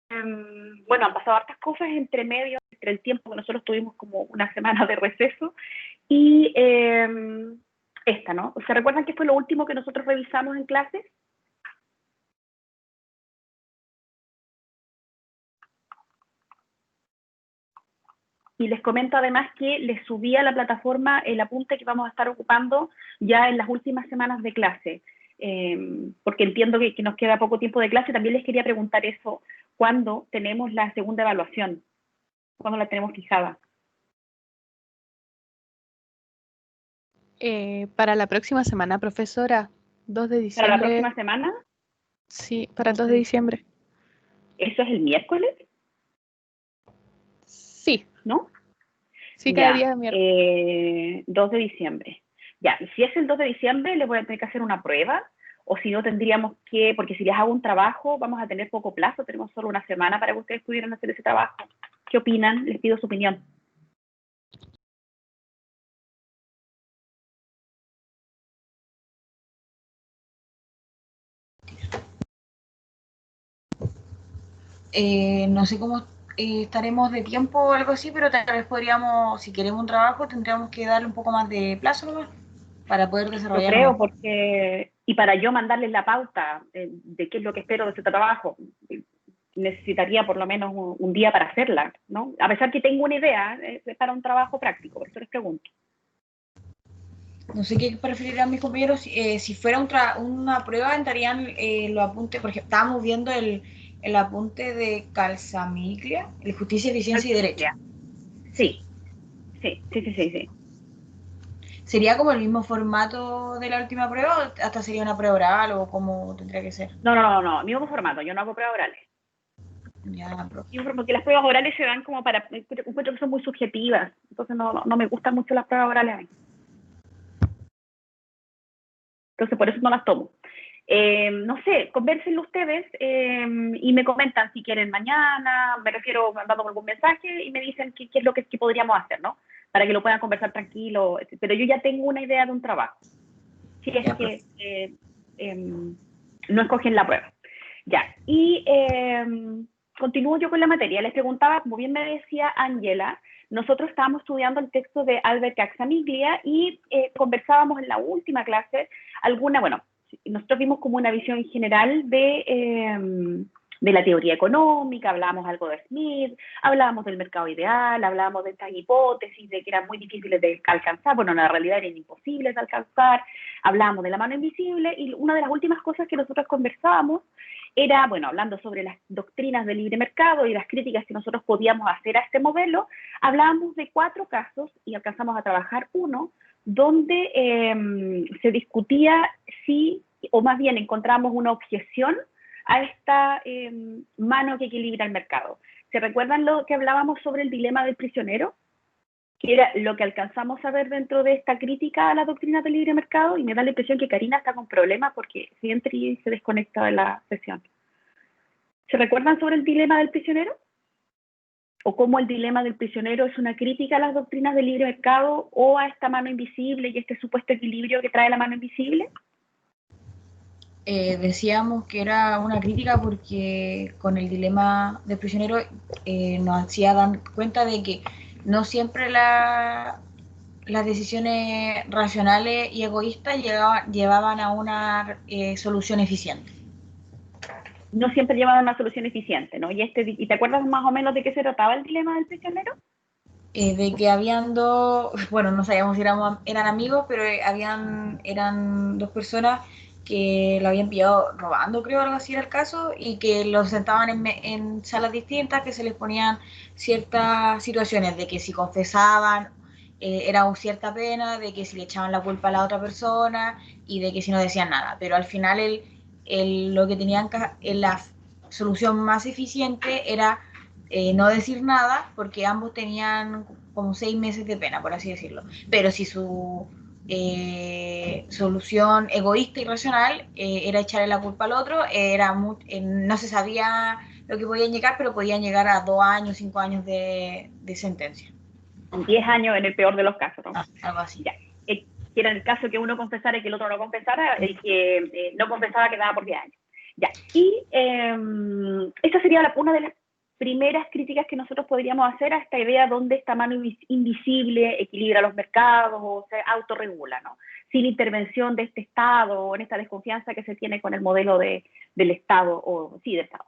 bueno, han pasado hartas cosas entre medio, entre el tiempo que nosotros tuvimos como una semana de receso y esta, ¿no? ¿Se recuerdan qué fue lo último que nosotros revisamos en clases? Y les comento además que les subí a la plataforma el apunte que vamos a estar ocupando ya en las últimas semanas de clase, porque entiendo que nos queda poco tiempo de clase. También les quería preguntar eso, ¿cuándo tenemos la segunda evaluación? ¿Cuándo la tenemos fijada? Para la próxima semana, profesora, 2 de ¿Para la diciembre. próxima semana? Sí, para el 2 de diciembre. ¿Eso es el miércoles? Sí. ¿No? Sí, cada Ya, día es miércoles. 2 de diciembre. Ya, y si es el 2 de diciembre, le voy a tener que hacer una prueba, o si no tendríamos que, porque si les hago un trabajo, vamos a tener poco plazo, tenemos solo una semana para que ustedes pudieran hacer ese trabajo. ¿Qué opinan? Les pido su opinión. No sé cómo estaremos de tiempo o algo así, pero tal vez podríamos, si queremos un trabajo, tendríamos que darle un poco más de plazo nomás para poder Yo desarrollarlo creo, mejor. porque, y para yo mandarles la pauta de qué es lo que espero de ese trabajo, necesitaría por lo menos un día para hacerla, ¿no? A pesar que tengo una idea, es para un trabajo práctico, por eso les pregunto. No sé qué preferirán mis compañeros. Si fuera una prueba, entrarían los apuntes, por ejemplo, estábamos viendo el apunte de Calzamiglia, el Justicia, Eficiencia y Derecho. Sí, sí, sí, sí, sí, sí. ¿Sería como el mismo formato de la última prueba o hasta sería una prueba oral o cómo tendría que ser? No, mismo formato, yo no hago pruebas orales. Ya, profe. Porque las pruebas orales se dan como para, encuentro que son muy subjetivas, entonces no me gustan mucho las pruebas orales a mí. Entonces por eso no las tomo. No sé, convérsenlo ustedes y me comentan si quieren mañana, me refiero mandando algún mensaje y me dicen qué es lo que podríamos hacer, ¿no? Para que lo puedan conversar tranquilo, pero yo ya tengo una idea de un trabajo, si es Ya, que profe. no escogen la prueba. Ya, y continúo yo con la materia. Les preguntaba, como bien me decía Ángela, nosotros estábamos estudiando el texto de Albert Caxamiglia y conversábamos en la última clase bueno, nosotros vimos como una visión general de la teoría económica, hablábamos algo de Smith, hablábamos del mercado ideal, hablábamos de estas hipótesis de que eran muy difíciles de alcanzar, bueno, en la realidad eran imposibles de alcanzar, hablábamos de la mano invisible y una de las últimas cosas que nosotros conversábamos era, bueno, hablando sobre las doctrinas del libre mercado y las críticas que nosotros podíamos hacer a este modelo, hablábamos de 4 casos y alcanzamos a trabajar uno donde se discutía si, o más bien encontramos una objeción a esta mano que equilibra el mercado. ¿Se recuerdan lo que hablábamos sobre el dilema del prisionero? Que era lo que alcanzamos a ver dentro de esta crítica a la doctrina del libre mercado, y me da la impresión que Karina está con problemas porque si entra y se desconecta de la sesión. ¿Se recuerdan sobre el dilema del prisionero? ¿O cómo el dilema del prisionero es una crítica a las doctrinas del libre mercado o a esta mano invisible y este supuesto equilibrio que trae la mano invisible? Decíamos que era una crítica porque con el dilema del prisionero nos hacía dar cuenta de que no siempre las decisiones racionales y egoístas llevaban a una solución eficiente. No siempre llevan a una solución eficiente, ¿no? ¿Y te acuerdas más o menos de qué se trataba el dilema del prisionero? De que habían dos, bueno, no sabíamos si eran amigos, pero eran dos personas que lo habían pillado robando, creo, algo así era el caso, y que los sentaban en salas distintas, que se les ponían ciertas situaciones, de que si confesaban era cierta pena, de que si le echaban la culpa a la otra persona, y de que si no decían nada. Pero al final lo que tenían la solución más eficiente era no decir nada, porque ambos tenían como 6 meses de pena, por así decirlo. Pero si su solución egoísta y racional era echarle la culpa al otro, no se sabía lo que podían llegar, pero podían llegar a 2 años, 5 años de sentencia. 10 años en el peor de los casos, ¿no? Algo así. Ya. Que era el caso que uno confesara y que el otro no confesara, el que no confesaba quedaba por 10 años. Ya. Y esta sería una de las primeras críticas que nosotros podríamos hacer a esta idea donde esta mano invisible equilibra los mercados o se autorregula, ¿no? Sin intervención de este Estado o en esta desconfianza que se tiene con el modelo del Estado o sí, del Estado.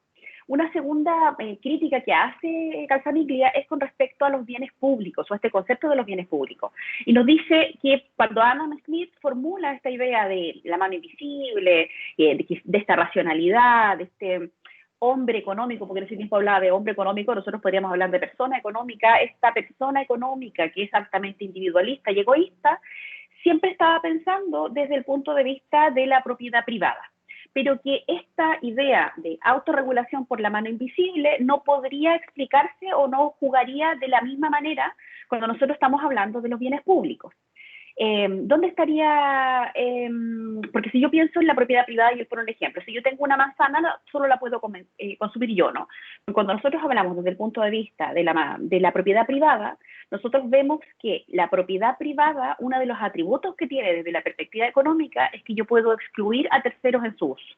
Una segunda crítica que hace Calzamiglia es con respecto a los bienes públicos o a este concepto de los bienes públicos. Y nos dice que cuando Adam Smith formula esta idea de la mano invisible, de esta racionalidad, de este hombre económico, porque en ese tiempo hablaba de hombre económico, nosotros podríamos hablar de persona económica, esta persona económica que es altamente individualista y egoísta, siempre estaba pensando desde el punto de vista de la propiedad privada, pero que esta idea de autorregulación por la mano invisible no podría explicarse o no jugaría de la misma manera cuando nosotros estamos hablando de los bienes públicos. ¿Dónde estaría? Porque si yo pienso en la propiedad privada, y por un ejemplo, si yo tengo una manzana, solo la puedo consumir yo, ¿no? Cuando nosotros hablamos desde el punto de vista de la propiedad privada, nosotros vemos que la propiedad privada, uno de los atributos que tiene desde la perspectiva económica es que yo puedo excluir a terceros en su uso,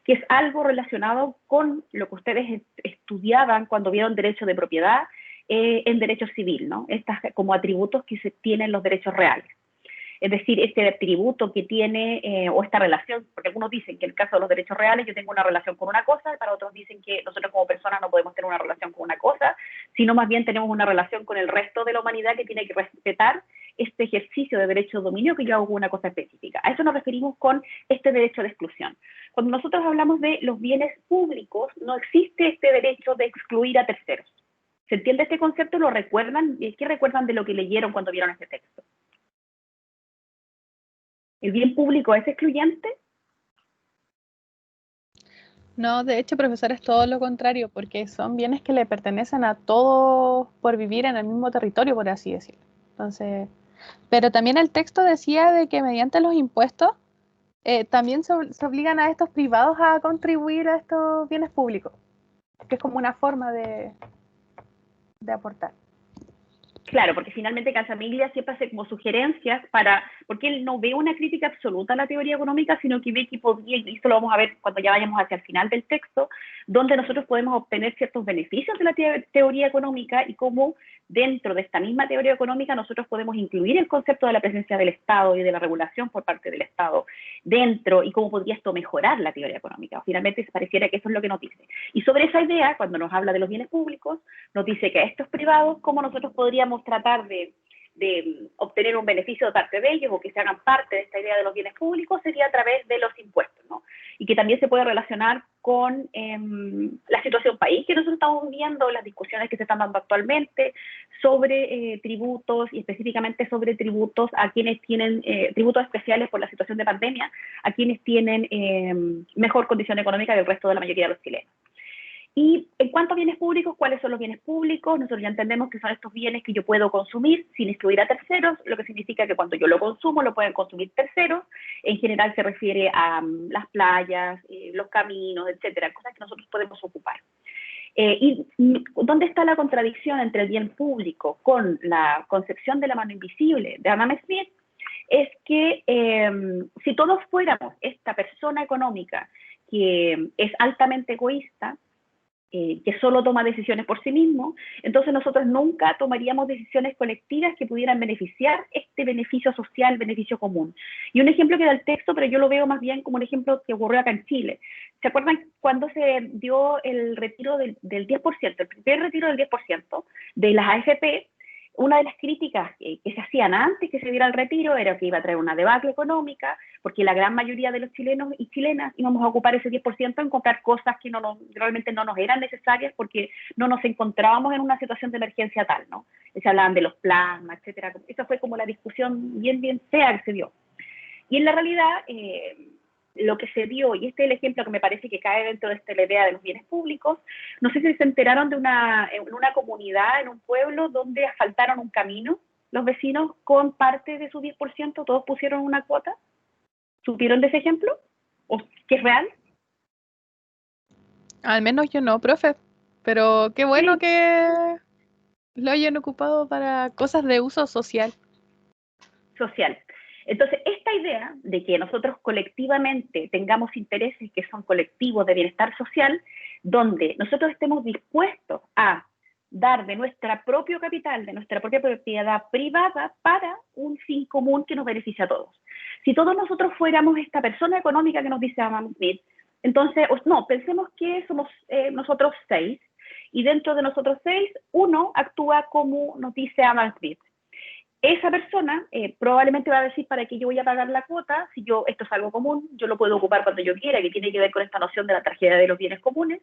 que es algo relacionado con lo que ustedes estudiaban cuando vieron derecho de propiedad en derecho civil, ¿no? Estas como atributos que se tienen los derechos reales. Es decir, este atributo que tiene, o esta relación, porque algunos dicen que en el caso de los derechos reales yo tengo una relación con una cosa, y para otros dicen que nosotros como personas no podemos tener una relación con una cosa, sino más bien tenemos una relación con el resto de la humanidad que tiene que respetar este ejercicio de derecho de dominio que yo hago una cosa específica. A eso nos referimos con este derecho de exclusión. Cuando nosotros hablamos de los bienes públicos, no existe este derecho de excluir a terceros. ¿Se entiende este concepto? ¿Lo recuerdan? ¿Qué recuerdan de lo que leyeron cuando vieron este texto? ¿El bien público es excluyente? No, de hecho, profesor, es todo lo contrario, porque son bienes que le pertenecen a todos por vivir en el mismo territorio, por así decirlo. Entonces, pero también el texto decía de que mediante los impuestos también se obligan a estos privados a contribuir a estos bienes públicos, que es como una forma de aportar. Claro, porque finalmente Calzamiglia siempre hace como sugerencias porque él no ve una crítica absoluta a la teoría económica, sino que ve que podría, y esto lo vamos a ver cuando ya vayamos hacia el final del texto, donde nosotros podemos obtener ciertos beneficios de la teoría económica y cómo dentro de esta misma teoría económica nosotros podemos incluir el concepto de la presencia del Estado y de la regulación por parte del Estado dentro y cómo podría esto mejorar la teoría económica. Finalmente pareciera que eso es lo que nos dice. Y sobre esa idea, cuando nos habla de los bienes públicos, nos dice que a estos privados, cómo nosotros podríamos tratar de obtener un beneficio de parte de ellos o que se hagan parte de esta idea de los bienes públicos sería a través de los impuestos, ¿no? Y que también se puede relacionar con la situación país que nosotros estamos viendo, las discusiones que se están dando actualmente sobre tributos y específicamente sobre tributos a quienes tienen tributos especiales por la situación de pandemia, a quienes tienen mejor condición económica que el resto de la mayoría de los chilenos. Y en cuanto a bienes públicos, ¿cuáles son los bienes públicos? Nosotros ya entendemos que son estos bienes que yo puedo consumir sin excluir a terceros, lo que significa que cuando yo lo consumo lo pueden consumir terceros. En general se refiere a las playas, los caminos, etcétera, cosas que nosotros podemos ocupar. ¿Y dónde está la contradicción entre el bien público con la concepción de la mano invisible de Adam Smith? Es que si todos fuéramos esta persona económica que es altamente egoísta, que solo toma decisiones por sí mismo, entonces nosotros nunca tomaríamos decisiones colectivas que pudieran beneficiar este beneficio social, beneficio común. Y un ejemplo que da el texto, pero yo lo veo más bien como un ejemplo que ocurrió acá en Chile. ¿Se acuerdan cuando se dio el retiro del 10%, el primer retiro del 10% de las AFP? Una de las críticas que se hacían antes que se diera el retiro era que iba a traer una debacle económica, porque la gran mayoría de los chilenos y chilenas íbamos a ocupar ese 10% en comprar cosas que realmente no nos eran necesarias porque no nos encontrábamos en una situación de emergencia tal, ¿no? Se hablaban de los plasmas, etcétera. Esa fue como la discusión bien fea que se dio. Y en la realidad, lo que se dio, y este es el ejemplo que me parece que cae dentro de esta idea de los bienes públicos, no sé si se enteraron en una comunidad, en un pueblo, donde asfaltaron un camino, los vecinos con parte de su 10%, todos pusieron una cuota. ¿Supieron de ese ejemplo? ¿O que es real? Al menos yo no, profe, pero qué bueno Sí. que lo hayan ocupado para cosas de uso social. Social. Entonces, esta idea de que nosotros colectivamente tengamos intereses que son colectivos de bienestar social, donde nosotros estemos dispuestos a dar de nuestro propio capital, de nuestra propia propiedad privada para un fin común que nos beneficia a todos. Si todos nosotros fuéramos esta persona económica que nos dice Adam Smith, entonces, no, pensemos que somos nosotros 6, y dentro de nosotros 6, uno actúa como nos dice Adam Smith. Esa persona probablemente va a decir, ¿para qué yo voy a pagar la cuota? Si esto es algo común, yo lo puedo ocupar cuando yo quiera, que tiene que ver con esta noción de la tragedia de los bienes comunes,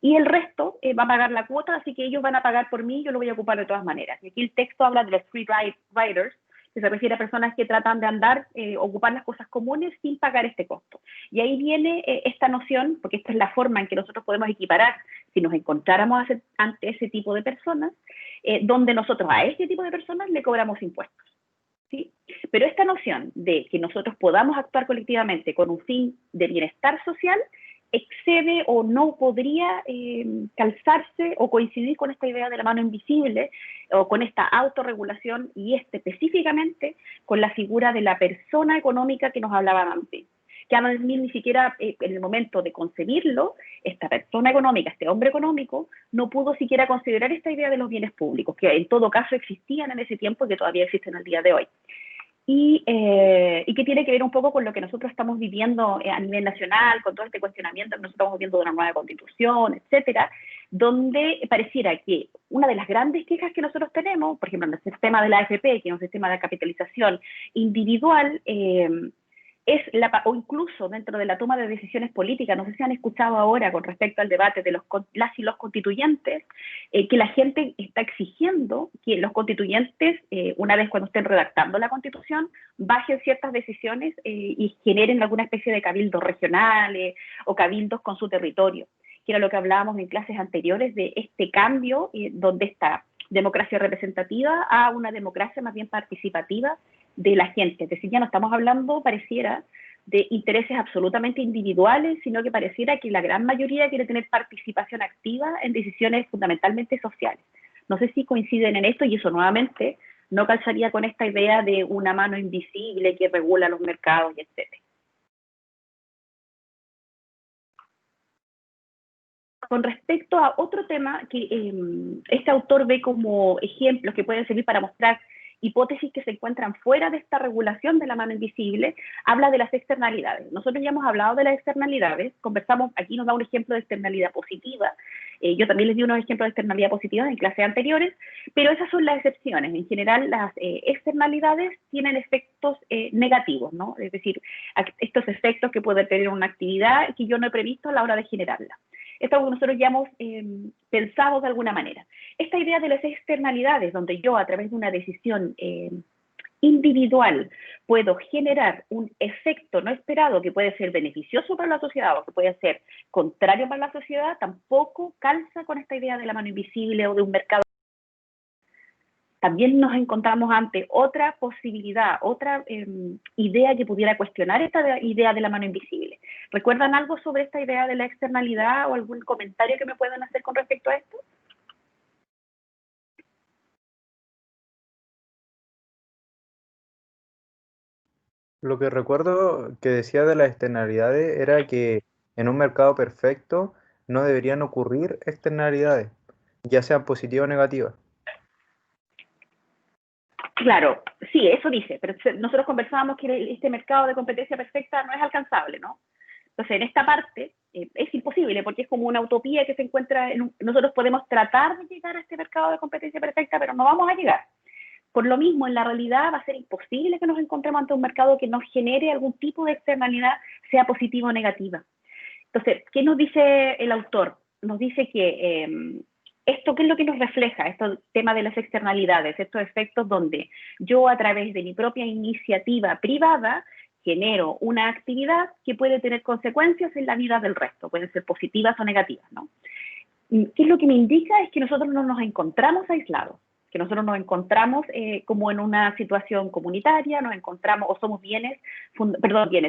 y el resto va a pagar la cuota, así que ellos van a pagar por mí, yo lo voy a ocupar de todas maneras. Y aquí el texto habla de los free riders, que se refiere a personas que tratan de andar, ocupar las cosas comunes sin pagar este costo. Y ahí viene esta noción, porque esta es la forma en que nosotros podemos equiparar, si nos encontráramos ante ese tipo de personas, donde nosotros a este tipo de personas le cobramos impuestos, ¿sí? Pero esta noción de que nosotros podamos actuar colectivamente con un fin de bienestar social excede o no podría calzarse o coincidir con esta idea de la mano invisible o con esta autorregulación y específicamente con la figura de la persona económica que nos hablaba antes. Que Adam Smith ni siquiera en el momento de concebirlo, esta persona económica, este hombre económico, no pudo siquiera considerar esta idea de los bienes públicos, que en todo caso existían en ese tiempo y que todavía existen al día de hoy. Y que tiene que ver un poco con lo que nosotros estamos viviendo a nivel nacional, con todo este cuestionamiento que nosotros estamos viendo de una nueva constitución, etcétera, donde pareciera que una de las grandes quejas que nosotros tenemos, por ejemplo, en el sistema de la AFP, que es un sistema de capitalización individual, o incluso dentro de la toma de decisiones políticas, no sé si han escuchado ahora con respecto al debate de las y los constituyentes, que la gente está exigiendo que los constituyentes, una vez cuando estén redactando la constitución, bajen ciertas decisiones y generen alguna especie de cabildos regionales o cabildos con su territorio, que era lo que hablábamos en clases anteriores de este cambio, donde esta democracia representativa a una democracia más bien participativa de la gente. Es decir, ya no estamos hablando, pareciera, de intereses absolutamente individuales, sino que pareciera que la gran mayoría quiere tener participación activa en decisiones fundamentalmente sociales. No sé si coinciden en esto, y eso nuevamente no calzaría con esta idea de una mano invisible que regula los mercados, y etc. Con respecto a otro tema que este autor ve como ejemplos que pueden servir para mostrar hipótesis que se encuentran fuera de esta regulación de la mano invisible, habla de las externalidades. Nosotros ya hemos hablado de las externalidades, conversamos, aquí nos da un ejemplo de externalidad positiva, yo también les di unos ejemplos de externalidad positiva en clases anteriores, pero esas son las excepciones. En general, las externalidades tienen efectos negativos, ¿no? Es decir, estos efectos que puede tener una actividad que yo no he previsto a la hora de generarla. Esto es lo que nosotros ya hemos pensado de alguna manera. Esta idea de las externalidades, donde yo a través de una decisión individual puedo generar un efecto no esperado que puede ser beneficioso para la sociedad o que puede ser contrario para la sociedad, tampoco calza con esta idea de la mano invisible o de un mercado. También nos encontramos ante otra posibilidad, otra idea que pudiera cuestionar esta idea de la mano invisible. ¿Recuerdan algo sobre esta idea de la externalidad o algún comentario que me puedan hacer con respecto a esto? Lo que recuerdo que decía de las externalidades era que en un mercado perfecto no deberían ocurrir externalidades, ya sean positivas o negativas. Claro, sí, eso dice, pero nosotros conversábamos que este mercado de competencia perfecta no es alcanzable, ¿no? Entonces, en esta parte es imposible porque es como una utopía que se encuentra nosotros podemos tratar de llegar a este mercado de competencia perfecta, pero no vamos a llegar. Por lo mismo, en la realidad va a ser imposible que nos encontremos ante un mercado que nos genere algún tipo de externalidad, sea positiva o negativa. Entonces, ¿qué nos dice el autor? Nos dice que esto, ¿qué es lo que nos refleja? Este tema de las externalidades, estos efectos donde yo a través de mi propia iniciativa privada genero una actividad que puede tener consecuencias en la vida del resto, pueden ser positivas o negativas, ¿no? ¿Qué es lo que me indica? Es que nosotros no nos encontramos aislados, que nosotros nos encontramos como en una situación comunitaria, nos encontramos o somos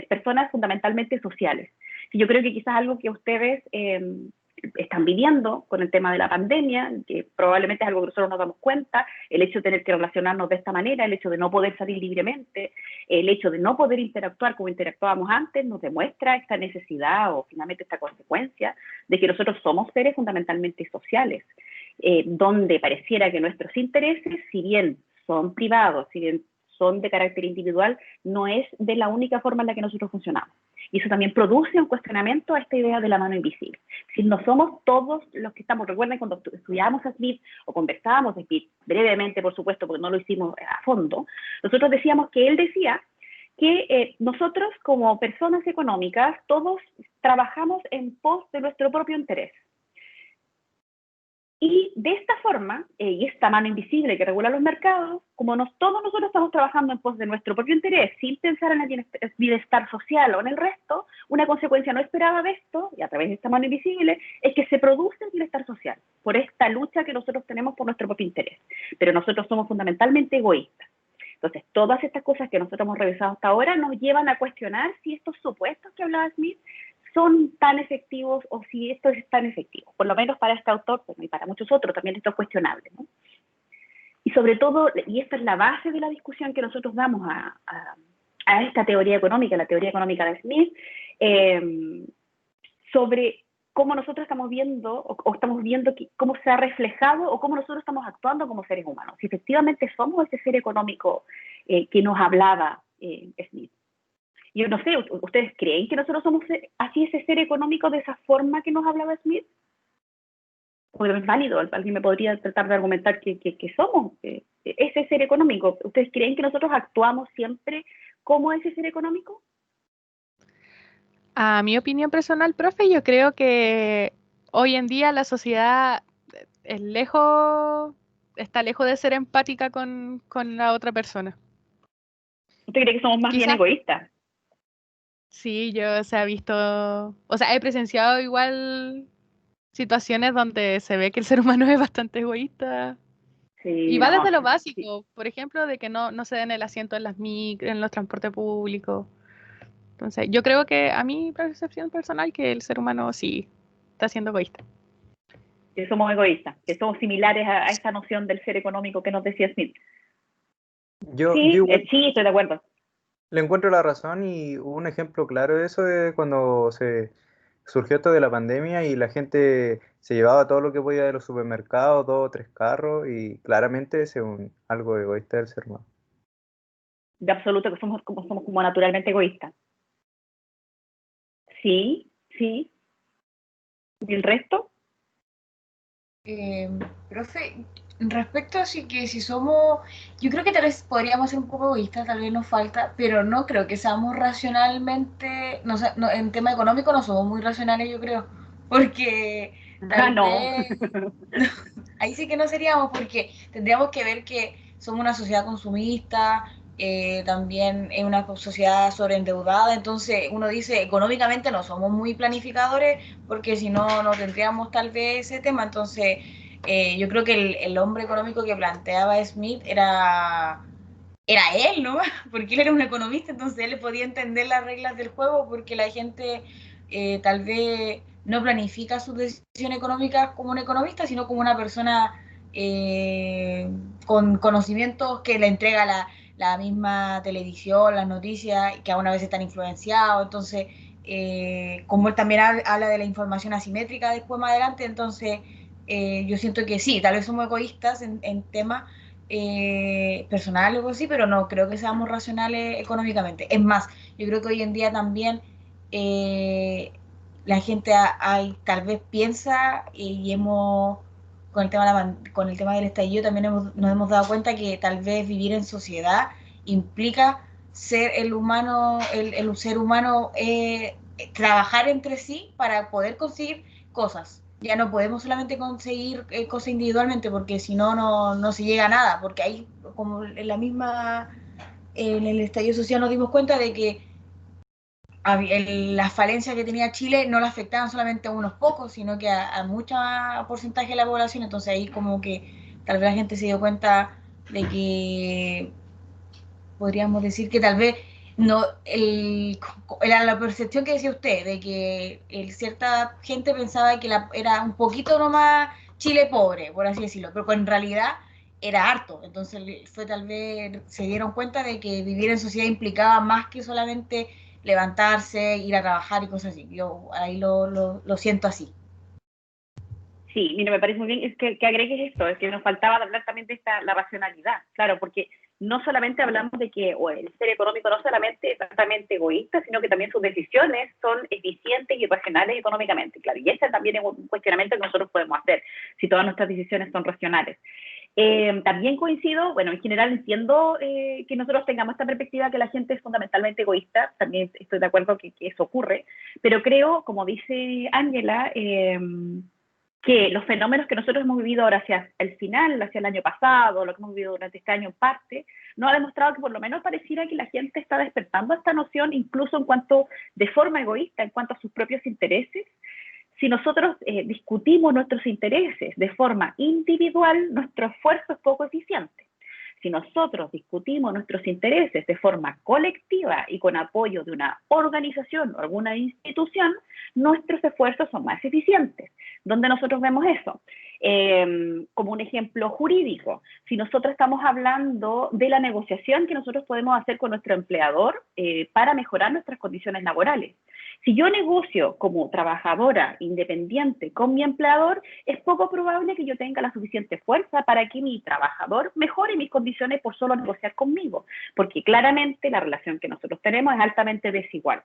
personas fundamentalmente sociales. Y yo creo que quizás algo que ustedes están viviendo con el tema de la pandemia, que probablemente es algo que nosotros nos damos cuenta, el hecho de tener que relacionarnos de esta manera, el hecho de no poder salir libremente, el hecho de no poder interactuar como interactuábamos antes, nos demuestra esta necesidad o finalmente esta consecuencia de que nosotros somos seres fundamentalmente sociales, donde pareciera que nuestros intereses, si bien son privados, si bien son de carácter individual, no es de la única forma en la que nosotros funcionamos. Y eso también produce un cuestionamiento a esta idea de la mano invisible. Si no somos todos los que estamos, recuerden cuando estudiábamos a Smith o conversábamos a Smith, brevemente por supuesto, porque no lo hicimos a fondo, nosotros decíamos que él decía que nosotros como personas económicas, todos trabajamos en pos de nuestro propio interés. Y de esta forma, y esta mano invisible que regula los mercados, como todos nosotros estamos trabajando en pos de nuestro propio interés, sin pensar en el bienestar social o en el resto, una consecuencia no esperada de esto, y a través de esta mano invisible, es que se produce el bienestar social, por esta lucha que nosotros tenemos por nuestro propio interés. Pero nosotros somos fundamentalmente egoístas. Entonces, todas estas cosas que nosotros hemos revisado hasta ahora nos llevan a cuestionar si estos supuestos que hablaba Smith son tan efectivos o si esto es tan efectivo. Por lo menos para este autor, bueno, y para muchos otros también esto es cuestionable, ¿no? Y sobre todo, y esta es la base de la discusión que nosotros damos a esta teoría económica, la teoría económica de Smith, sobre cómo nosotros estamos viendo, o estamos viendo cómo se ha reflejado, o cómo nosotros estamos actuando como seres humanos. Si efectivamente somos ese ser económico que nos hablaba Smith. Yo no sé, ¿ustedes creen que nosotros somos así ese ser económico de esa forma que nos hablaba Smith? Porque no es válido, alguien me podría tratar de argumentar que somos ese ser económico. ¿Ustedes creen que nosotros actuamos siempre como ese ser económico? A mi opinión personal, profe, yo creo que hoy en día la sociedad está lejos de ser empática con la otra persona. ¿Usted cree que somos más bien Quizás egoístas? sí, he presenciado igual situaciones donde se ve que el ser humano es bastante egoísta. Y Sí, va no, desde lo sí. básico, por ejemplo, de que no se den el asiento en en los transportes públicos. Entonces, yo creo que a mi percepción personal que el ser humano sí está siendo egoísta. Que somos egoístas, que somos similares a esa noción del ser económico que nos decía Smith. Yo Sí, igual sí, estoy de acuerdo. le encuentro la razón y hubo un ejemplo claro de eso de cuando se surgió esto de la pandemia y la gente se llevaba todo lo que podía de los supermercados, 2 o 3 carros y claramente es algo egoísta del ser humano. De absoluto que somos como naturalmente egoístas. Sí, sí. ¿Y el resto? Profe, respecto a si somos, yo creo que tal vez podríamos ser un poco egoístas, tal vez nos falta, pero no creo que seamos racionalmente, en tema económico no somos muy racionales, yo creo, porque Ah, tal no. vez ahí sí que no seríamos, porque tendríamos que ver que somos una sociedad consumista, también es una sociedad sobreendeudada, entonces uno dice, económicamente no somos muy planificadores, porque si no, no tendríamos tal vez ese tema, entonces yo creo que el hombre económico que planteaba Smith era él, ¿no? Porque él era un economista, entonces él podía entender las reglas del juego, porque la gente tal vez no planifica sus decisiones económicas como un economista, sino como una persona con conocimientos que le entrega la misma televisión, las noticias, que a una vez están influenciados, entonces, como él también habla de la información asimétrica después más adelante, entonces yo siento que sí, tal vez somos egoístas en temas personal o algo así, pero no creo que seamos racionales económicamente. Es más, yo creo que hoy en día también la gente tal vez piensa y hemos, con el tema del estallido también nos hemos dado cuenta que tal vez vivir en sociedad implica ser el humano, el ser humano, trabajar entre sí para poder conseguir cosas. Ya no podemos solamente conseguir cosas individualmente porque si no, no se llega a nada, porque ahí, como en en el estallido social nos dimos cuenta de que las falencias que tenía Chile no la afectaban solamente a unos pocos, sino que a mucho porcentaje de la población, entonces ahí como que tal vez la gente se dio cuenta de que podríamos decir que tal vez No, era la percepción que decía usted, de que cierta gente pensaba que era un poquito nomás Chile pobre, por así decirlo, pero en realidad era harto. Entonces fue tal vez, se dieron cuenta de que vivir en sociedad implicaba más que solamente levantarse, ir a trabajar y cosas así. Yo ahí lo siento así. Sí, mira, me parece muy bien es que agregues esto, es que nos faltaba hablar también de la racionalidad, claro, porque no solamente hablamos de que el ser económico no solamente es totalmente egoísta, sino que también sus decisiones son eficientes y racionales económicamente, claro, y ese también es un cuestionamiento que nosotros podemos hacer, si todas nuestras decisiones son racionales. También coincido, bueno, en general entiendo que nosotros tengamos esta perspectiva que la gente es fundamentalmente egoísta, también estoy de acuerdo que eso ocurre, pero creo, como dice Ángela, que los fenómenos que nosotros hemos vivido ahora hacia el final, hacia el año pasado, lo que hemos vivido durante este año en parte, nos ha demostrado que por lo menos pareciera que la gente está despertando esta noción, incluso en cuanto, de forma egoísta, en cuanto a sus propios intereses. Si nosotros discutimos nuestros intereses de forma individual, nuestro esfuerzo es poco eficiente. Si nosotros discutimos nuestros intereses de forma colectiva y con apoyo de una organización o alguna institución, nuestros esfuerzos son más eficientes. ¿Dónde nosotros vemos eso? Como un ejemplo jurídico, si nosotros estamos hablando de la negociación que nosotros podemos hacer con nuestro empleador para mejorar nuestras condiciones laborales. Si yo negocio como trabajadora independiente con mi empleador, es poco probable que yo tenga la suficiente fuerza para que mi trabajador mejore mis condiciones por solo negociar conmigo, porque claramente la relación que nosotros tenemos es altamente desigual.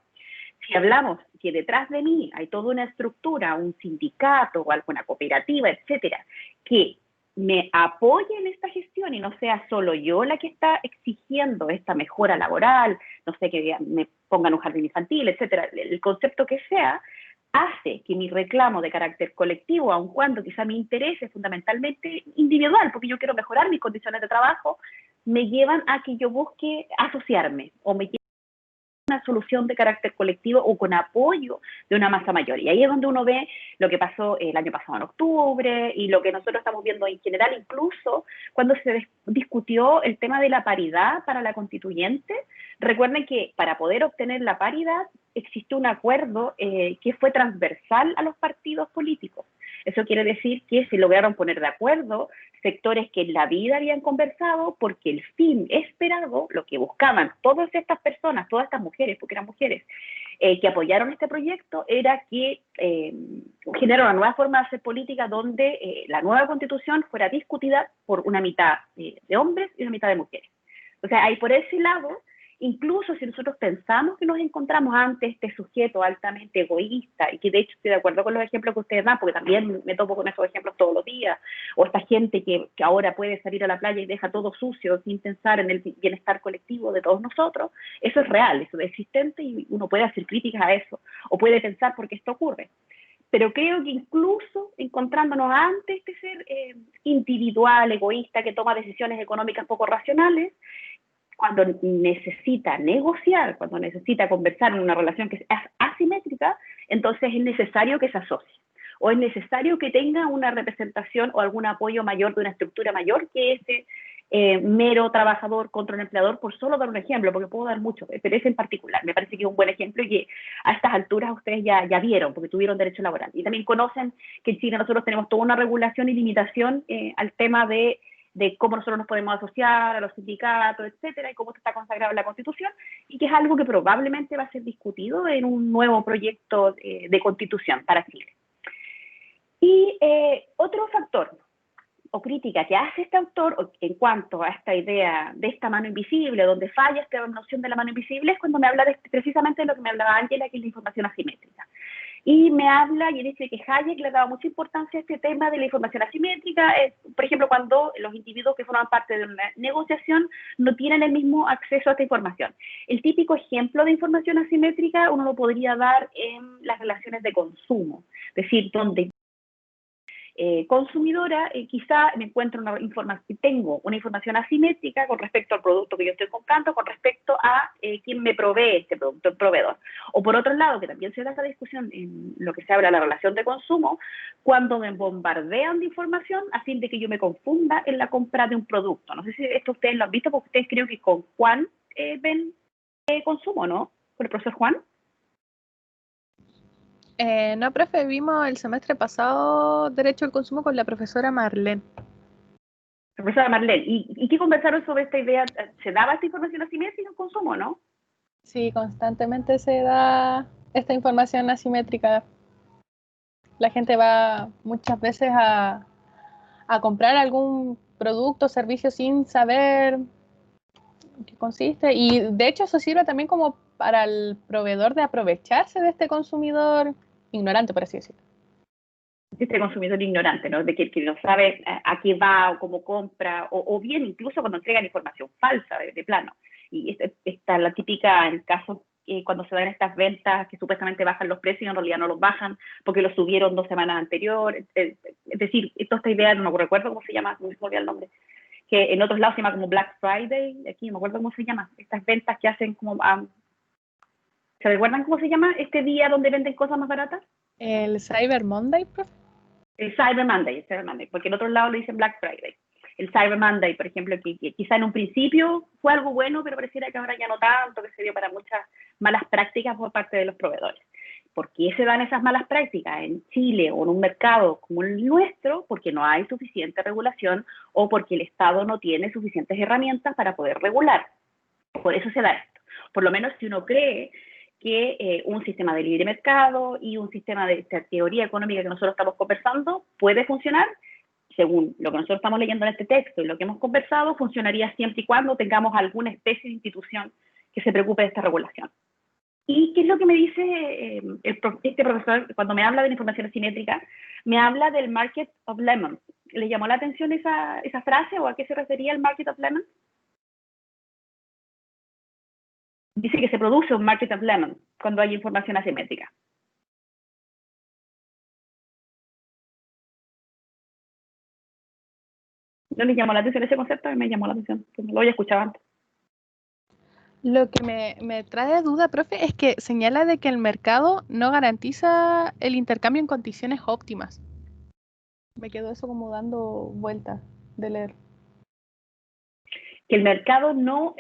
Si hablamos que detrás de mí hay toda una estructura, un sindicato o alguna cooperativa, etcétera, que me apoye en esta gestión y no sea solo yo la que está exigiendo esta mejora laboral, no sé, que me pongan un jardín infantil, etcétera, el concepto que sea, hace que mi reclamo de carácter colectivo, aun cuando quizá mi interés es fundamentalmente individual, porque yo quiero mejorar mis condiciones de trabajo, me llevan a que yo busque asociarme o me una solución de carácter colectivo o con apoyo de una masa mayor. Y ahí es donde uno ve lo que pasó el año pasado en octubre y lo que nosotros estamos viendo en general, incluso cuando se discutió el tema de la paridad para la constituyente. Recuerden que para poder obtener la paridad existe un acuerdo que fue transversal a los partidos políticos. Eso quiere decir que se lograron poner de acuerdo sectores que en la vida habían conversado porque el fin esperado, lo que buscaban todas estas personas, todas estas mujeres, porque eran mujeres, que apoyaron este proyecto, era que generara una nueva forma de hacer política donde la nueva constitución fuera discutida por una mitad de hombres y una mitad de mujeres. O sea, ahí por ese lado, incluso si nosotros pensamos que nos encontramos ante este sujeto altamente egoísta, y que de hecho estoy de acuerdo con los ejemplos que ustedes dan, porque también me topo con esos ejemplos todos los días, o esta gente que ahora puede salir a la playa y deja todo sucio sin pensar en el bienestar colectivo de todos nosotros, eso es real, eso es existente y uno puede hacer críticas a eso, o puede pensar por qué esto ocurre. Pero creo que incluso encontrándonos ante este ser individual, egoísta, que toma decisiones económicas poco racionales, cuando necesita negociar, cuando necesita conversar en una relación que es asimétrica, entonces es necesario que se asocie. O es necesario que tenga una representación o algún apoyo mayor de una estructura mayor que ese mero trabajador contra un empleador, por solo dar un ejemplo, porque puedo dar mucho, pero ese en particular me parece que es un buen ejemplo y que a estas alturas ustedes ya vieron, porque tuvieron derecho laboral. Y también conocen que en Chile nosotros tenemos toda una regulación y limitación al tema de cómo nosotros nos podemos asociar a los sindicatos, etcétera, y cómo esto está consagrado en la Constitución, y que es algo que probablemente va a ser discutido en un nuevo proyecto de Constitución para Chile. Y otro factor o crítica que hace este autor en cuanto a esta idea de esta mano invisible, donde falla esta noción de la mano invisible, es cuando me habla precisamente de lo que me hablaba Ángela, que es la información asimétrica. Y me habla y dice que Hayek le daba mucha importancia a este tema de la información asimétrica, por ejemplo, cuando los individuos que forman parte de una negociación no tienen el mismo acceso a esta información. El típico ejemplo de información asimétrica uno lo podría dar en las relaciones de consumo, es decir, donde consumidora, quizá me encuentro tengo una información asimétrica con respecto al producto que yo estoy comprando, con respecto a quién me provee este producto, el proveedor. O por otro lado, que también se da esa discusión en lo que se habla de la relación de consumo, cuando me bombardean de información a fin de que yo me confunda en la compra de un producto. No sé si esto ustedes lo han visto, porque ustedes creo que con Juan ven consumo, ¿no? Por el profesor Juan. No, profe, vimos el semestre pasado Derecho al Consumo con la profesora Marlene. Profesora Marlene, ¿y qué conversaron sobre esta idea? ¿Se daba esta información asimétrica en consumo, no? Sí, constantemente se da esta información asimétrica. La gente va muchas veces a comprar algún producto o servicio sin saber en qué consiste. Y de hecho eso sirve también como para el proveedor de aprovecharse de este consumidor ignorante, por así decirlo. Este consumidor ignorante, ¿no? De que no sabe a qué va o cómo compra, o bien incluso cuando entregan información falsa de plano. Y esta la típica, el caso cuando se dan estas ventas que supuestamente bajan los precios y en realidad no los bajan porque los subieron 2 semanas anteriores. Es decir, toda esta idea, no me recuerdo cómo se llama, no me olvidé el nombre, que en otros lados se llama como Black Friday, aquí no me acuerdo cómo se llama, estas ventas que hacen como... ¿se recuerdan cómo se llama este día donde venden cosas más baratas? El Cyber Monday, profe. El Cyber Monday, porque en otros lados le dicen Black Friday. El Cyber Monday, por ejemplo, que quizá en un principio fue algo bueno, pero pareciera que ahora ya no tanto, que se dio para muchas malas prácticas por parte de los proveedores. ¿Por qué se dan esas malas prácticas en Chile o en un mercado como el nuestro? Porque no hay suficiente regulación o porque el Estado no tiene suficientes herramientas para poder regular. Por eso se da esto. Por lo menos si uno cree que un sistema de libre mercado y un sistema de teoría económica que nosotros estamos conversando puede funcionar, según lo que nosotros estamos leyendo en este texto y lo que hemos conversado, funcionaría siempre y cuando tengamos alguna especie de institución que se preocupe de esta regulación. ¿Y qué es lo que me dice este profesor cuando me habla de la información asimétrica? Me habla del Market of Lemons. ¿Le llamó la atención esa frase o a qué se refería el Market of Lemons? Dice que se produce un Market of Lemons cuando hay información asimétrica. ¿No les llamó la atención ese concepto? Me llamó la atención, no lo había escuchado antes. Lo que me trae duda, profe, es que señala de que el mercado no garantiza el intercambio en condiciones óptimas. Me quedó eso como dando vueltas de leer. Que el mercado no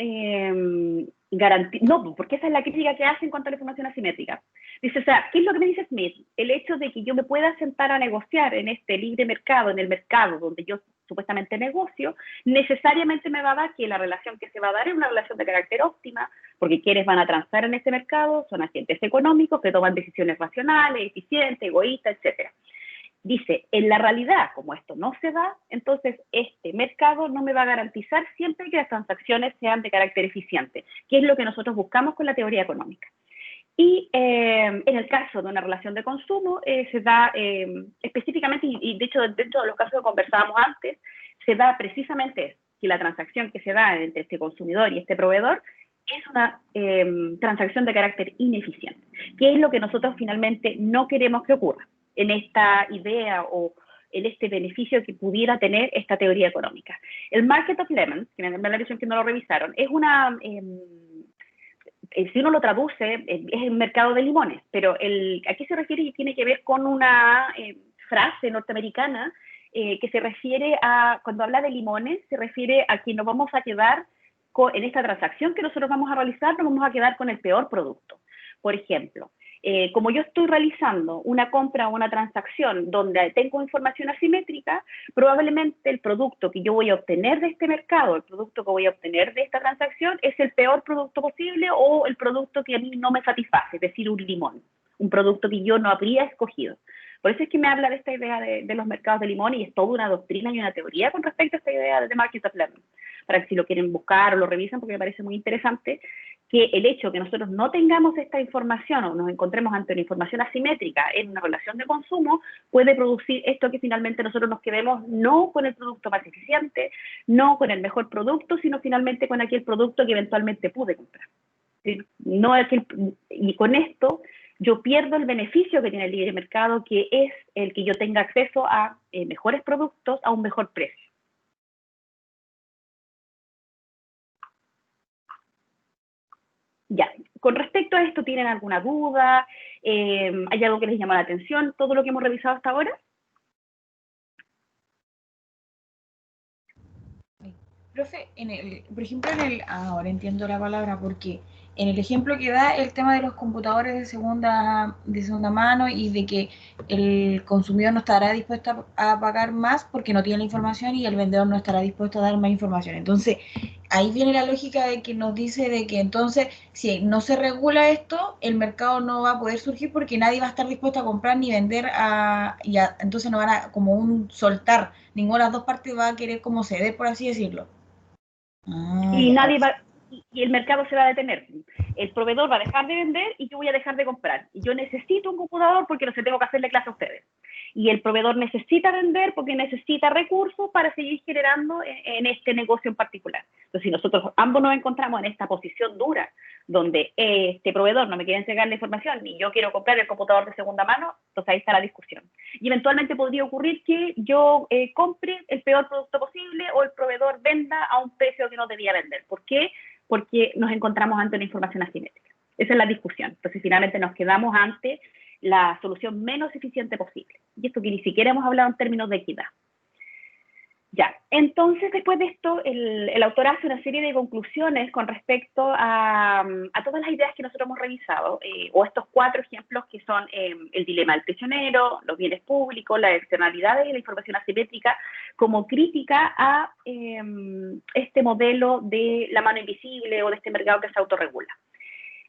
garantiza, no, porque esa es la crítica que hace en cuanto a la información asimétrica. Dice, o sea, ¿qué es lo que me dice Smith? El hecho de que yo me pueda sentar a negociar en este libre mercado, en el mercado donde yo supuestamente negocio, necesariamente me va a dar que la relación que se va a dar es una relación de carácter óptima, porque quienes van a transar en este mercado son agentes económicos que toman decisiones racionales, eficientes, egoístas, etcétera. Dice, en la realidad, como esto no se da, entonces este mercado no me va a garantizar siempre que las transacciones sean de carácter eficiente, que es lo que nosotros buscamos con la teoría económica. Y en el caso de una relación de consumo, se da específicamente, y de hecho dentro de los casos que conversábamos antes, se da precisamente que la transacción que se da entre este consumidor y este proveedor es una transacción de carácter ineficiente, que es lo que nosotros finalmente no queremos que ocurra en esta idea o en este beneficio que pudiera tener esta teoría económica. El Market of Lemons, que me da la impresión que no lo revisaron, es una... si uno lo traduce, es el mercado de limones, pero ¿a qué se refiere? Y tiene que ver con una frase norteamericana que se refiere a, cuando habla de limones, se refiere a que nos vamos a quedar en esta transacción que nosotros vamos a realizar, nos vamos a quedar con el peor producto. Por ejemplo, como yo estoy realizando una compra o una transacción donde tengo información asimétrica, probablemente el producto que yo voy a obtener de este mercado, el producto que voy a obtener de esta transacción, es el peor producto posible o el producto que a mí no me satisface, es decir, un limón, un producto que yo no habría escogido. Por eso es que me habla de esta idea de los mercados de limón y es toda una doctrina y una teoría con respecto a esta idea de Market of Lemons, para que si lo quieren buscar o lo revisan, porque me parece muy interesante que el hecho de que nosotros no tengamos esta información o nos encontremos ante una información asimétrica en una relación de consumo puede producir esto que finalmente nosotros nos quedemos no con el producto más eficiente, no con el mejor producto, sino finalmente con aquel producto que eventualmente pude comprar. No aquel, y con esto yo pierdo el beneficio que tiene el libre mercado, que es el que yo tenga acceso a mejores productos a un mejor precio. Ya, con respecto a esto, ¿tienen alguna duda? ¿Hay algo que les llamó la atención? ¿Todo lo que hemos revisado hasta ahora? Profe, por ejemplo, ahora entiendo la palabra, porque en el ejemplo que da el tema de los computadores de segunda mano y de que el consumidor no estará dispuesto a pagar más porque no tiene la información y el vendedor no estará dispuesto a dar más información. Entonces, ahí viene la lógica de que nos dice de que entonces, si no se regula esto, el mercado no va a poder surgir porque nadie va a estar dispuesto a comprar ni vender, entonces no van a como un soltar, ninguna de las dos partes va a querer como ceder, por así decirlo. Y Ya. nadie va, y el mercado se va a detener. El proveedor va a dejar de vender y yo voy a dejar de comprar. Y yo necesito un computador porque no sé, tengo que hacerle clase a ustedes. Y el proveedor necesita vender porque necesita recursos para seguir generando en este negocio en particular. Entonces, si nosotros ambos nos encontramos en esta posición dura, donde este proveedor no me quiere entregar la información ni yo quiero comprar el computador de segunda mano, entonces ahí está la discusión. Y eventualmente podría ocurrir que yo compre el peor producto posible o el proveedor venda a un precio que no debía vender. ¿Por qué? Porque nos encontramos ante una información asimétrica. Esa es la discusión. Entonces, finalmente nos quedamos ante la solución menos eficiente posible. Y esto que ni siquiera hemos hablado en términos de equidad. Ya, entonces después de esto, el autor hace una serie de conclusiones con respecto a todas las ideas que nosotros hemos revisado, o estos 4 ejemplos que son el dilema del prisionero, los bienes públicos, las externalidades y la información asimétrica, como crítica a este modelo de la mano invisible o de este mercado que se autorregula.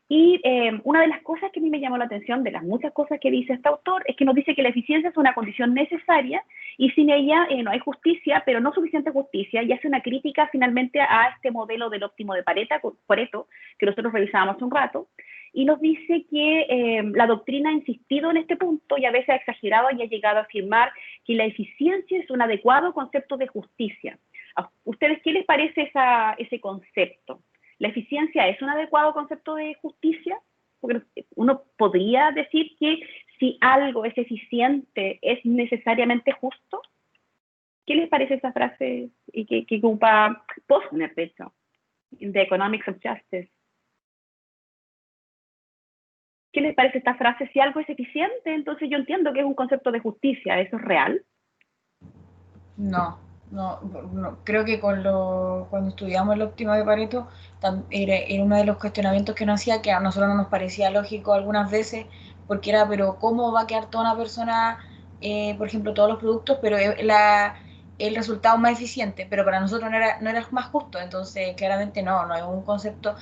Y una de las cosas que a mí me llamó la atención, de las muchas cosas que dice este autor, es que nos dice que la eficiencia es una condición necesaria y sin ella no hay justicia, pero no suficiente justicia, y hace una crítica finalmente a este modelo del óptimo de Pareto, que nosotros revisábamos hace un rato, y nos dice que la doctrina ha insistido en este punto y a veces ha exagerado y ha llegado a afirmar que la eficiencia es un adecuado concepto de justicia. ¿A ustedes qué les parece ese concepto? ¿La eficiencia es un adecuado concepto de justicia? Porque uno podría decir que si algo es eficiente, ¿es necesariamente justo? ¿Qué les parece esa frase que ocupa Posner, de hecho, en The Economics of Justice? ¿Qué les parece esta frase? Si algo es eficiente, entonces yo entiendo que es un concepto de justicia. ¿Eso es real? No, creo que cuando estudiamos el óptimo de Pareto, era uno de los cuestionamientos que nos hacía, que a nosotros no nos parecía lógico algunas veces, porque era, pero ¿cómo va a quedar toda una persona, por ejemplo, todos los productos, pero el resultado más eficiente? Pero para nosotros no era más justo, entonces claramente no es un concepto.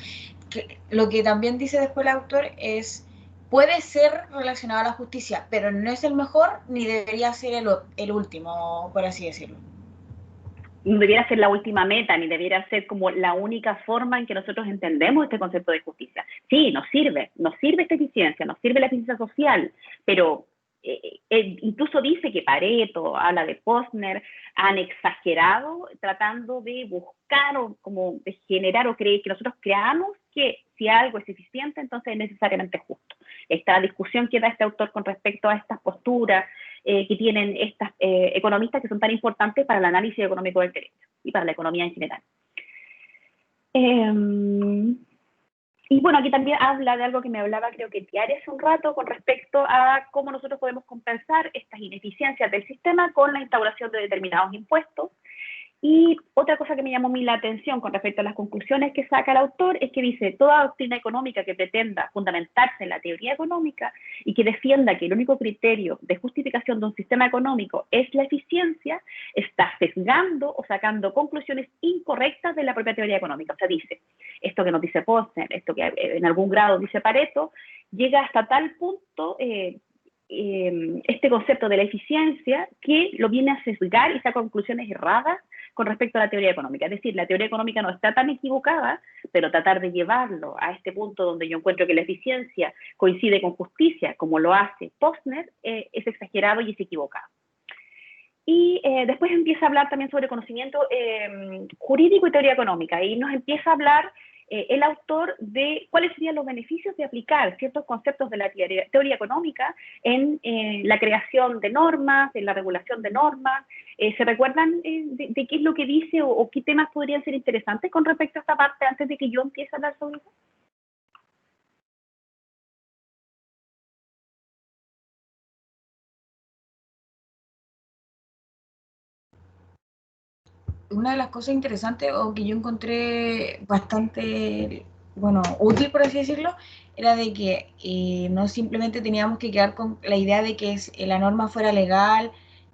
Lo que también dice después el autor es, puede ser relacionado a la justicia, pero no es el mejor ni debería ser el último, por así decirlo. No debiera ser la última meta, ni debiera ser como la única forma en que nosotros entendemos este concepto de justicia. Sí, nos sirve esta eficiencia, nos sirve la eficiencia social, pero incluso dice que Pareto, habla de Posner, han exagerado tratando de buscar o como de generar o creer que nosotros creamos que si algo es eficiente, entonces es necesariamente justo. Esta discusión que da este autor con respecto a estas posturas que tienen estas economistas que son tan importantes para el análisis económico del derecho y para la economía en general. Y bueno, aquí también habla de algo que me hablaba, creo que Tiare hace un rato, con respecto a cómo nosotros podemos compensar estas ineficiencias del sistema con la instauración de determinados impuestos. Y otra cosa que me llamó a mí la atención con respecto a las conclusiones que saca el autor es que dice, toda doctrina económica que pretenda fundamentarse en la teoría económica y que defienda que el único criterio de justificación de un sistema económico es la eficiencia, está sesgando o sacando conclusiones incorrectas de la propia teoría económica. O sea, dice, esto que nos dice Posner, esto que en algún grado dice Pareto, llega hasta tal punto este concepto de la eficiencia que lo viene a sesgar y saca conclusiones erradas con respecto a la teoría económica. Es decir, la teoría económica no está tan equivocada, pero tratar de llevarlo a este punto donde yo encuentro que la eficiencia coincide con justicia, como lo hace Posner, es exagerado y es equivocado. Y después empieza a hablar también sobre conocimiento jurídico y teoría económica, y nos empieza a hablar el autor de cuáles serían los beneficios de aplicar ciertos conceptos de la teoría económica en la creación de normas, en la regulación de normas. ¿Se recuerdan de qué es lo que dice o qué temas podrían ser interesantes con respecto a esta parte antes de que yo empiece a hablar sobre eso? Una de las cosas interesantes o que yo encontré bastante bueno, útil, por así decirlo, era de que no simplemente teníamos que quedar con la idea de que la norma fuera legal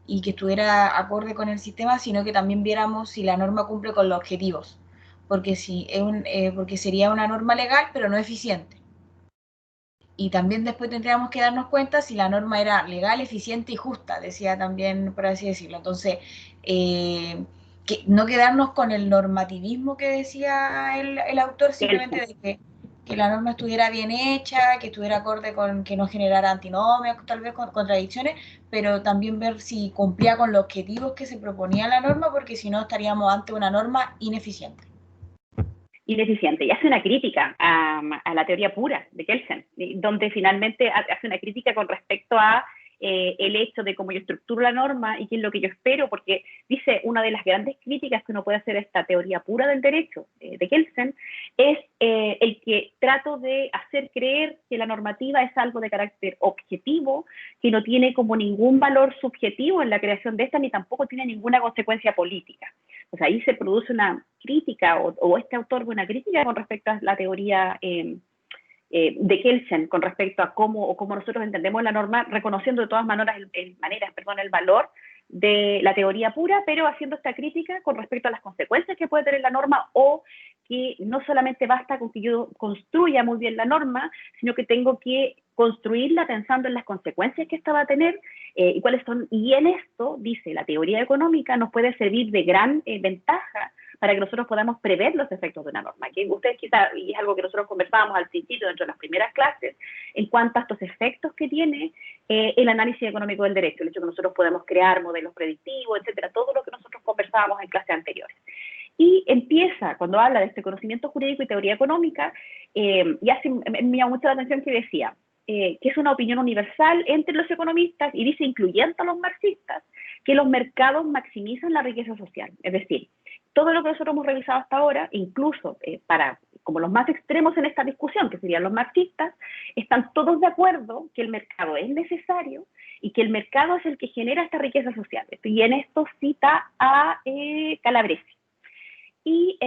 y que estuviera acorde con el sistema, sino que también viéramos si la norma cumple con los objetivos, porque, porque sería una norma legal, pero no eficiente. Y también después tendríamos que darnos cuenta si la norma era legal, eficiente y justa, decía también, por así decirlo. Entonces, eh, no quedarnos con el normativismo que decía el autor, simplemente Kelsen. de que la norma estuviera bien hecha, que estuviera acorde con que no generara antinomias, tal vez con contradicciones, pero también ver si cumplía con los objetivos que se proponía la norma, porque si no estaríamos ante una norma ineficiente. Ineficiente y hace una crítica a la teoría pura de Kelsen, donde finalmente hace una crítica con respecto a el hecho de cómo yo estructuro la norma y qué es lo que yo espero, porque dice una de las grandes críticas que uno puede hacer a esta teoría pura del derecho de Kelsen es el que trato de hacer creer que la normativa es algo de carácter objetivo, que no tiene como ningún valor subjetivo en la creación de esta, ni tampoco tiene ninguna consecuencia política. O sea, ahí se produce una crítica, o este autor ve una crítica con respecto a la teoría de Kelsen, con respecto a cómo nosotros entendemos la norma, reconociendo de todas maneras el valor de la teoría pura, pero haciendo esta crítica con respecto a las consecuencias que puede tener la norma, o que no solamente basta con que yo construya muy bien la norma, sino que tengo que construirla pensando en las consecuencias que esta va a tener y cuáles son. Y en esto, dice, la teoría económica nos puede servir de gran ventaja para que nosotros podamos prever los efectos de una norma. Que ustedes quizás, y es algo que nosotros conversábamos al principio dentro de las primeras clases, en cuanto a estos efectos que tiene el análisis económico del derecho, el hecho de que nosotros podemos crear modelos predictivos, etcétera, todo lo que nosotros conversábamos en clases anteriores. Y empieza, cuando habla de este conocimiento jurídico y teoría económica, y me llamó mucho la atención que decía, que es una opinión universal entre los economistas, y dice, incluyendo a los marxistas, que los mercados maximizan la riqueza social. Es decir, todo lo que nosotros hemos revisado hasta ahora, incluso para como los más extremos en esta discusión, que serían los marxistas, están todos de acuerdo que el mercado es necesario y que el mercado es el que genera esta riqueza social. Y en esto cita a Calabresi. Y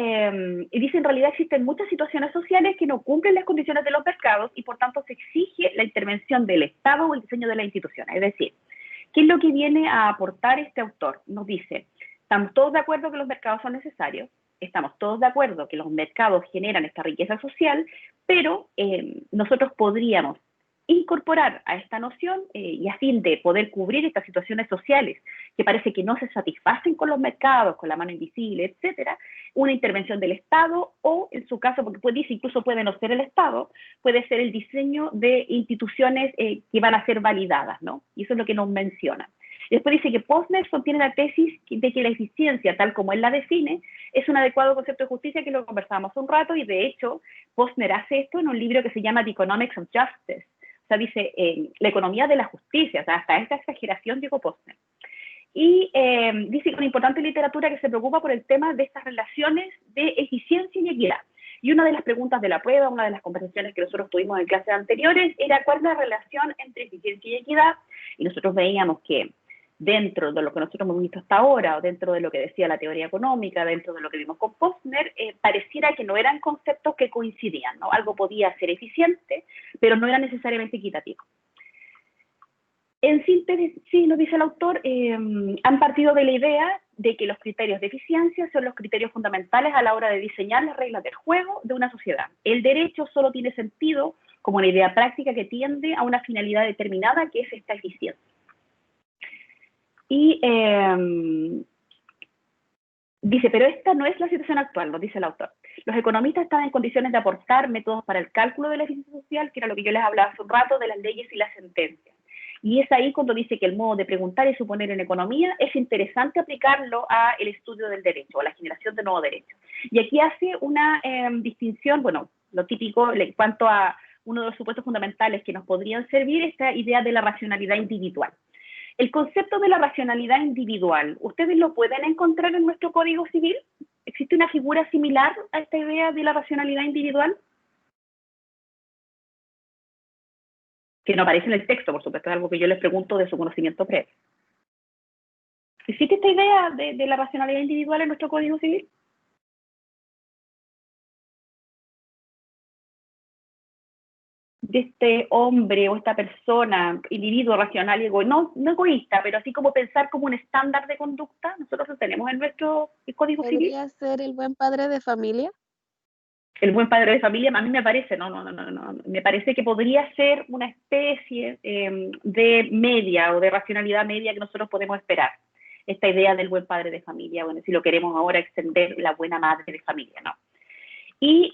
dice, en realidad existen muchas situaciones sociales que no cumplen las condiciones de los mercados y por tanto se exige la intervención del Estado o el diseño de las instituciones. Es decir, ¿qué es lo que viene a aportar este autor? Nos dice, estamos todos de acuerdo que los mercados son necesarios, estamos todos de acuerdo que los mercados generan esta riqueza social, pero nosotros podríamos incorporar a esta noción y a fin de poder cubrir estas situaciones sociales que parece que no se satisfacen con los mercados, con la mano invisible, etcétera, una intervención del Estado o, en su caso, porque dice incluso puede no ser el Estado, puede ser el diseño de instituciones que van a ser validadas, ¿no? Y eso es lo que nos menciona. Después dice que Posner sostiene la tesis de que la eficiencia, tal como él la define, es un adecuado concepto de justicia, que lo conversábamos hace un rato, y de hecho Posner hace esto en un libro que se llama The Economics of Justice. O sea, dice la economía de la justicia, o sea, hasta esta exageración llegó Posner. Y dice que una importante literatura que se preocupa por el tema de estas relaciones de eficiencia y equidad. Y una de las preguntas de la prueba, una de las conversaciones que nosotros tuvimos en clases anteriores, era cuál es la relación entre eficiencia y equidad. Y nosotros veíamos que dentro de lo que nosotros hemos visto hasta ahora, o dentro de lo que decía la teoría económica, dentro de lo que vimos con Posner, pareciera que no eran conceptos que coincidían, ¿no? Algo podía ser eficiente, pero no era necesariamente equitativo. En síntesis, sí, nos dice el autor, han partido de la idea de que los criterios de eficiencia son los criterios fundamentales a la hora de diseñar las reglas del juego de una sociedad. El derecho solo tiene sentido como una idea práctica que tiende a una finalidad determinada, que es esta eficiencia. Y dice, pero esta no es la situación actual, nos dice el autor. Los economistas están en condiciones de aportar métodos para el cálculo de la eficiencia social, que era lo que yo les hablaba hace un rato, de las leyes y las sentencias. Y es ahí cuando dice que el modo de preguntar y suponer en economía es interesante aplicarlo a el estudio del derecho, a la generación de nuevo derecho. Y aquí hace una distinción, bueno, lo típico en cuanto a uno de los supuestos fundamentales que nos podrían servir, esta idea de la racionalidad individual. El concepto de la racionalidad individual, ¿ustedes lo pueden encontrar en nuestro Código Civil? ¿Existe una figura similar a esta idea de la racionalidad individual? Que no aparece en el texto, por supuesto, es algo que yo les pregunto de su conocimiento previo. ¿Existe esta idea de la racionalidad individual en nuestro Código Civil? este hombre o esta persona, individuo racional y no egoísta, pero así como pensar como un estándar de conducta, nosotros lo tenemos en nuestro Código Civil. ¿Podría ser el buen padre de familia? El buen padre de familia, a mí me parece, no, me parece que podría ser una especie de media o de racionalidad media que nosotros podemos esperar. Esta idea del buen padre de familia, bueno, si lo queremos ahora extender, la buena madre de familia, ¿no? Y,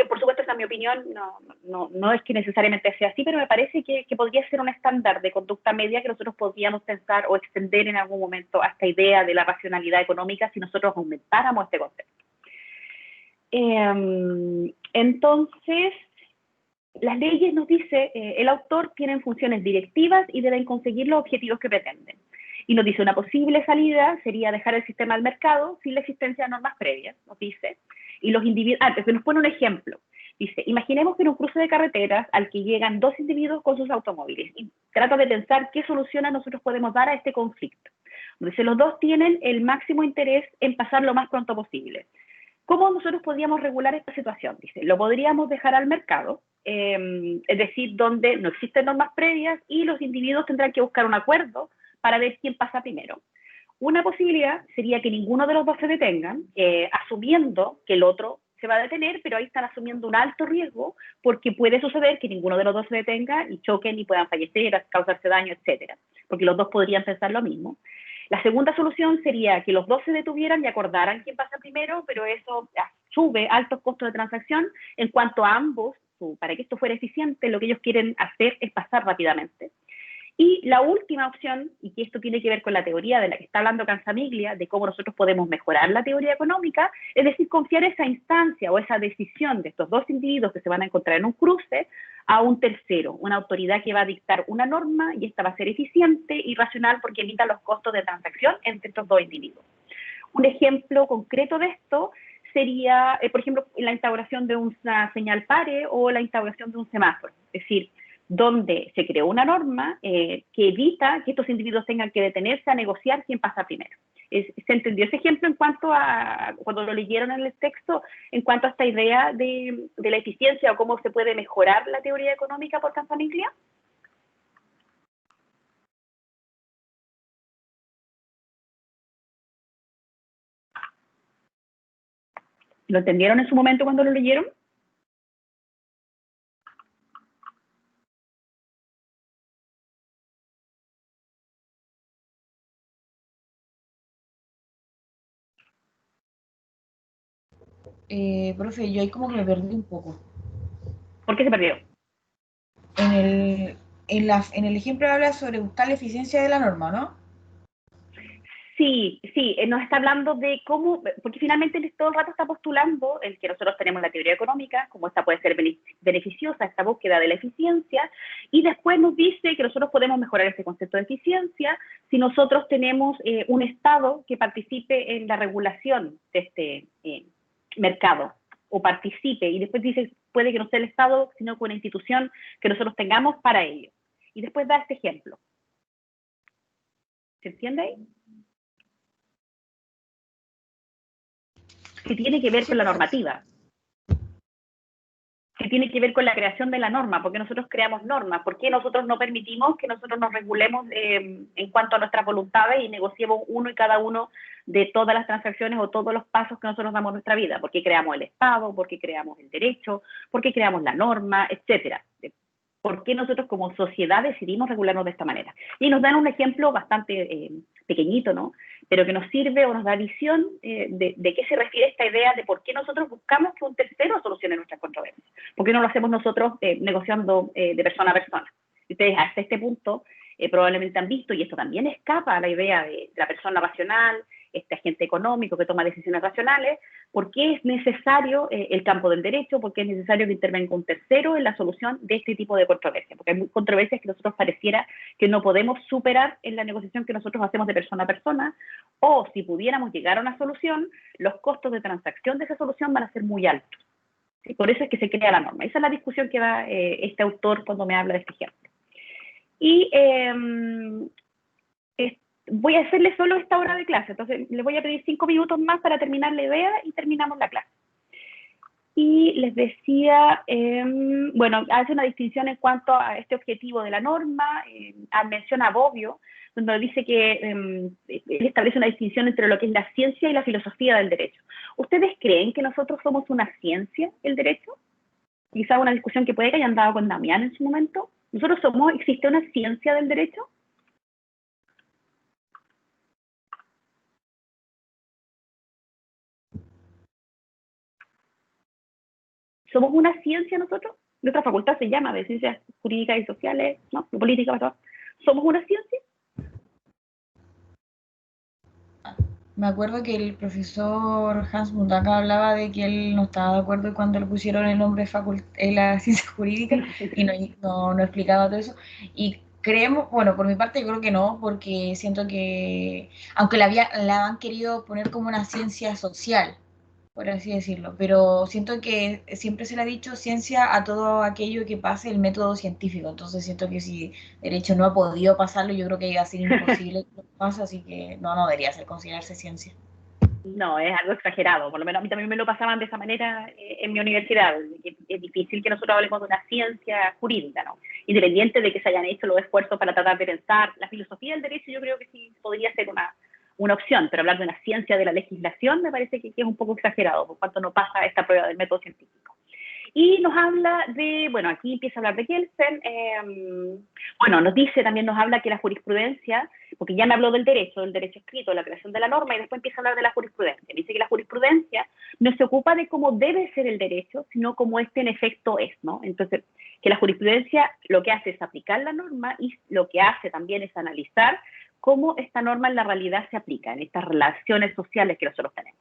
por supuesto, esa es mi opinión, no es que necesariamente sea así, pero me parece que podría ser un estándar de conducta media que nosotros podríamos pensar o extender en algún momento a esta idea de la racionalidad económica si nosotros aumentáramos este concepto. Entonces, las leyes, nos dice el autor, tienen funciones directivas y deben conseguir los objetivos que pretenden. Y nos dice una posible salida sería dejar el sistema al mercado sin la existencia de normas previas, nos dice. Y los individuos, nos pone un ejemplo. Dice, imaginemos que en un cruce de carreteras al que llegan dos individuos con sus automóviles y trata de pensar qué solución nosotros podemos dar a este conflicto. Dice, los dos tienen el máximo interés en pasar lo más pronto posible. ¿Cómo nosotros podríamos regular esta situación? Dice, lo podríamos dejar al mercado, es decir, donde no existen normas previas y los individuos tendrán que buscar un acuerdo para ver quién pasa primero. Una posibilidad sería que ninguno de los dos se detengan, asumiendo que el otro se va a detener, pero ahí están asumiendo un alto riesgo porque puede suceder que ninguno de los dos se detenga y choquen y puedan fallecer, causarse daño, etcétera, porque los dos podrían pensar lo mismo. La segunda solución sería que los dos se detuvieran y acordaran quién pasa primero, pero eso sube altos costos de transacción en cuanto a ambos. Para que esto fuera eficiente, lo que ellos quieren hacer es pasar rápidamente. Y la última opción, y que esto tiene que ver con la teoría de la que está hablando Cansamiglia, de cómo nosotros podemos mejorar la teoría económica, es decir, confiar esa instancia o esa decisión de estos dos individuos que se van a encontrar en un cruce a un tercero, una autoridad que va a dictar una norma y esta va a ser eficiente y racional porque evita los costos de transacción entre estos dos individuos. Un ejemplo concreto de esto sería, por ejemplo, la instauración de una señal pare o la instauración de un semáforo. Es decir, donde se creó una norma que evita que estos individuos tengan que detenerse a negociar quién pasa primero. ¿Se entendió ese ejemplo en cuanto a, cuando lo leyeron en el texto, en cuanto a esta idea de la eficiencia o cómo se puede mejorar la teoría económica por Cansamiglia? ¿Lo entendieron en su momento cuando lo leyeron? Profe, yo ahí como que me perdí un poco. ¿Por qué se perdió? En el ejemplo habla sobre buscar la eficiencia de la norma, ¿no? Sí, nos está hablando de cómo, porque finalmente él todo el rato está postulando el que nosotros tenemos la teoría económica, cómo esta puede ser beneficiosa, esta búsqueda de la eficiencia, y después nos dice que nosotros podemos mejorar ese concepto de eficiencia si nosotros tenemos un Estado que participe en la regulación de este mercado, o participe, y después dice, puede que no sea el Estado, sino que una institución que nosotros tengamos para ello. Y después da este ejemplo. ¿Se entiende ahí? Que tiene que ver con la normativa, que tiene que ver con la creación de la norma, porque nosotros creamos normas, porque nosotros no permitimos que nosotros nos regulemos en cuanto a nuestras voluntades y negociemos uno y cada uno de todas las transacciones o todos los pasos que nosotros damos en nuestra vida, porque creamos el Estado, porque creamos el derecho, porque creamos la norma, etcétera. ¿Por qué nosotros como sociedad decidimos regularnos de esta manera? Y nos dan un ejemplo bastante pequeñito, ¿no? Pero que nos sirve o nos da visión de qué se refiere esta idea de por qué nosotros buscamos que un tercero solucione nuestras controversias. ¿Por qué no lo hacemos nosotros negociando de persona a persona? Ustedes hasta este punto probablemente han visto, y esto también escapa a la idea de la persona racional, este agente económico que toma decisiones racionales, por qué es necesario el campo del derecho, por qué es necesario que intervenga un tercero en la solución de este tipo de controversias, porque hay controversias que nosotros pareciera que no podemos superar en la negociación que nosotros hacemos de persona a persona, o si pudiéramos llegar a una solución, los costos de transacción de esa solución van a ser muy altos. ¿Sí? Por eso es que se crea la norma. Esa es la discusión que da este autor cuando me habla de este ejemplo. Y voy a hacerle solo esta hora de clase, entonces le voy a pedir 5 minutos más para terminar la idea y terminamos la clase. Y les decía, bueno, hace una distinción en cuanto a este objetivo de la norma, menciona a Bobbio, donde dice que él establece una distinción entre lo que es la ciencia y la filosofía del derecho. ¿Ustedes creen que nosotros somos una ciencia, el derecho? Quizá una discusión que puede que hayan dado con Damián en su momento. ¿Nosotros somos, existe una ciencia del derecho? ¿Somos una ciencia nosotros? Nuestra facultad se llama de Ciencias Jurídicas y Sociales, ¿no? De Política, ¿verdad? ¿Somos una ciencia? Me acuerdo que el profesor Hans Mundaka hablaba de que él no estaba de acuerdo cuando le pusieron el nombre en la ciencia jurídica y no explicaba todo eso. Y creemos, bueno, por mi parte yo creo que no, porque siento que, aunque la han querido poner como una ciencia social, por así decirlo, pero siento que siempre se le ha dicho ciencia a todo aquello que pase el método científico, entonces siento que si derecho no ha podido pasarlo, yo creo que iba a ser imposible que lo pase, así que no debería ser considerarse ciencia. No, es algo exagerado, por lo menos a mí también me lo pasaban de esa manera en mi universidad. Es difícil que nosotros hablemos de una ciencia jurídica, ¿no? Independiente de que se hayan hecho los esfuerzos para tratar de pensar, la filosofía del derecho yo creo que sí podría ser una opción, pero hablar de una ciencia de la legislación me parece que es un poco exagerado, por cuanto no pasa esta prueba del método científico. Y nos habla de, bueno, aquí empieza a hablar de Kelsen, bueno, nos dice, también nos habla que la jurisprudencia, porque ya me habló del derecho escrito, la creación de la norma, y después empieza a hablar de la jurisprudencia. Dice que la jurisprudencia no se ocupa de cómo debe ser el derecho, sino cómo este en efecto es, ¿no? Entonces, que la jurisprudencia lo que hace es aplicar la norma y lo que hace también es analizar cómo esta norma en la realidad se aplica, en estas relaciones sociales que nosotros tenemos.